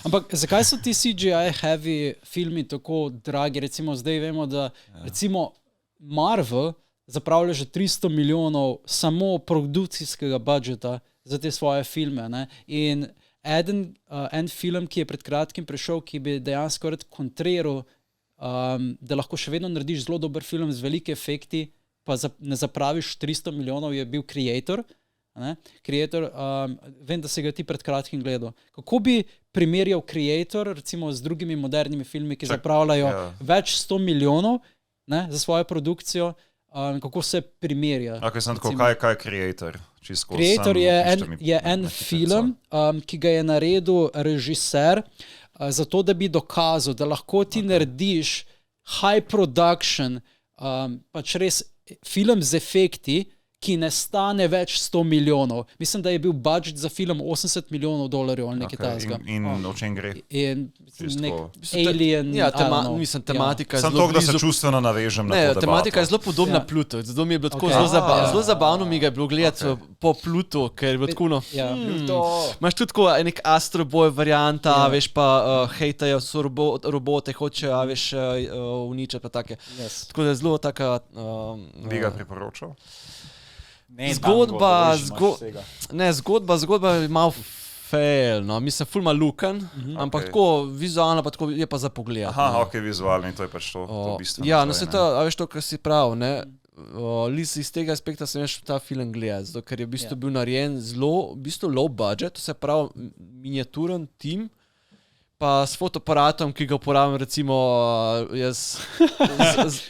Ampak zakaj so ti CGI heavy filmi tako dragi? Recimo zdaj vemo, da recimo Marvel zapravlja že 300 milijonov samo produkcijskega budžeta za te svoje filme. Ne? In en film, ki je pred kratkim prišel, ki bi dejansko rad kontriral, da lahko še vedno narediš zelo dober film z velike efekti, pa ne zapraviš 300 milijonov, je bil Creator. Creator, vem, da si ga ti pred kratkim gledal. Kako bi primerjal Creator recimo z drugimi modernimi filmi, ki zapravljajo več 100 milijonov za svojo produkcijo, kako se primerja? Kaj je Creator? Creator je en film, ki ga je naredil režiser, zato da bi dokazal, da lahko ti narediš high production, pač res film z efekti, ki ne stane več 100 milijonov. Mislim, da je bil budžet za film $80 milijonov ali nekaj takega. In o čem gre? In nek alien... Mislim, tematika je zelo blizu... Sam to, da se čustveno navežem na to debato. Tematika je zelo podobna Pluto. Zato mi je bilo tako zelo zabavno mi ga je bilo gledati po Pluto, ker je bilo tako, imaš tudi tako nek Astroboj varianta, veš pa hejtajo so robote, hočejo, veš, uničati pa take. Tako da je zelo taka... Bi ga priporočal? Zgodba je malo fail, no. Mislim, ful ima luken, ampak tako vizualno pa tako je pa za pogled. Aha, ok, vizualno in to je pač to bistveno. Ja, no se to, a veš to, kar si prav, ne. Iz tega aspekta sem veš ta film gledal, zato ker je v bistvu bil narejen zelo, v bistvu low budget, to se pravi miniaturen tim, pa s fotoaparatom, ki ga uporabljam recimo jaz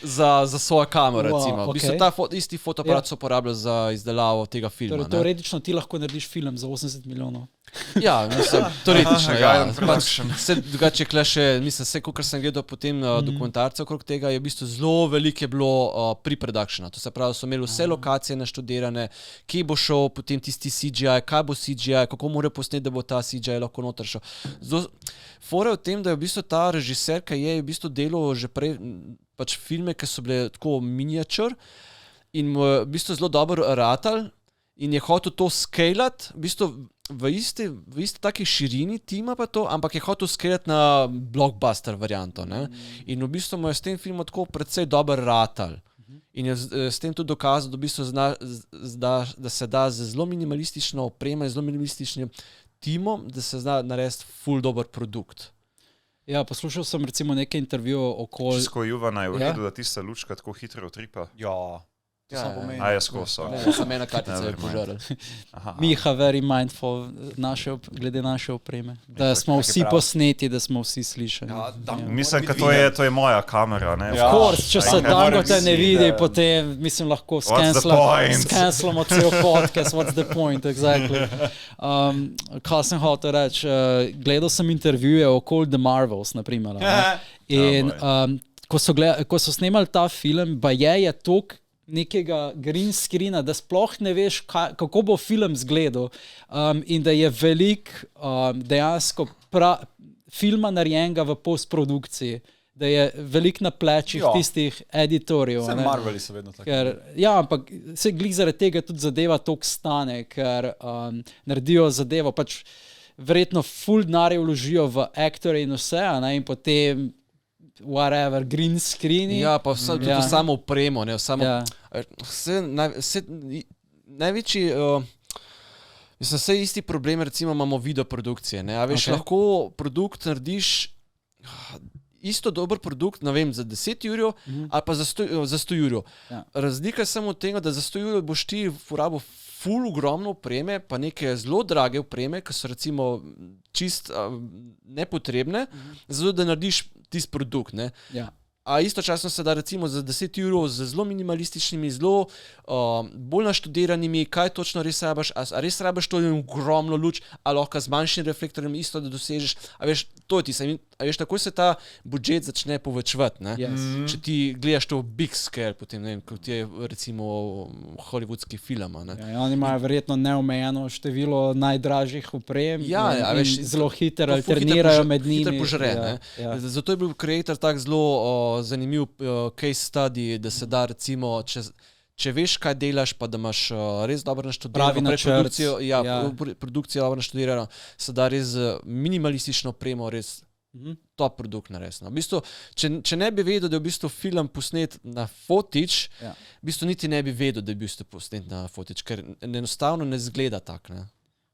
za svojo kamero, recimo. V bistvu ta isti fotoaparat se uporablja za izdelavo tega filma. Torej, teoretično ti lahko narediš film za 80 milijonov. Ja, mislim, teoretično, Vse drugače je še, mislim, vse, kakor sem gledal potem dokumentarce okrog tega, je v bistvu zelo veliko je bilo pre-productiona. To se pravi, so imeli vse lokacije naštudirane, kje bo šel potem tisti CGI, kaj bo CGI, kako mora posneti, da bo ta CGI lahko noter šel. Fora je v tem, da je v bistvu ta režiser, ki je v bistvu delal že prej pač filme, ki so bile tako miniature in mu je v bistvu zelo dobro ratal in je hotel to scalati, v bistvu v isti taki širini tima pa to, ampak je hotel scalati na blockbuster varianto, ne? In v bistvu mu je s tem filmom tako precej dobro ratal. In je s tem tudi dokazal, da v bistvu da se da z zelo minimalistično opremo, zelo minimalističnim timom, da se zna narediti ful dober produkt. Ja, poslušal sem recimo nekaj intervjujev okoli... Čisko Juvana je v redu, da tista lučka tako hitro utripa? Ja. A je skoso. Sem ena kartica je požaril. Miha, very mindful glede naše opreme. Da smo vsi posneti, da smo vsi slišani. Mislim, da to je moja kamera. Of course, če se Dango te ne vidi, potem mislim lahko scanslamo cel podcast. What's the point, exactly. Kaj sem hotel reči? Gledal sem intervjuje okoli The Marvels, naprimer. In ko so snemali ta film, pa je toliko nekega green screena, da sploh ne veš, kako bo film izgledal, in da je dejansko filma narejenega v postprodukciji, da je veliko na plečih tistih editorjev. Vse Marveli so vedno tako. Ja, ampak se glih zaradi tega tudi zadeva toliko stane, ker naredijo zadevo, pač verjetno ful denarja vložijo v aktorje in vse, in potem whatever, green screeni. Ja, pa tudi samo opremo, ne, samo... Največji... Mislim, vse isti problem, recimo, imamo videoprodukcije, ne, a veš, lahko produkt narediš isto dober produkt, ne vem, za 10 jurjev ali pa za 100 jurjev. Razlika je samo od tega, da za 100 jurjev boš ti uporabil ful ogromno opreme, pa neke zelo drage opreme, ki so recimo čist nepotrebne, zato da narediš tisti produkt, ne. A istočasno se da recimo za 10 evrov z zelo minimalističnimi, zelo bolj naštudiranimi, kaj točno res rabiš, a res rabiš to ogromno luč, a lahko z manjšim reflektorjem isto, da dosežeš, a veš, to je tisto, a veš, tako se ta budžet začne povečevati, ne? Če ti gledaš to big scale, potem, ne vem, kot je recimo hollywoodski film, ne? Ja, oni imajo verjetno neomejeno število najdražjih oprem, a veš, zelo hitro alternirajo med njimi. Hitro požre, ne? Zato je bil Creator tak zelo zanimiv case study, da se da recimo, če veš, kaj delaš, pa da imaš res dobro naštudirano, pravi načrt, produkcijo dobro naštudirano, se da res minimalistično opremo, res top produkt narediti. V bistvu, če ne bi vedel, da je v bistvu film posnet na fotič, v bistvu niti ne bi vedel, da je v bistvu posnet na fotič, ker enostavno ne zgleda tak, ne.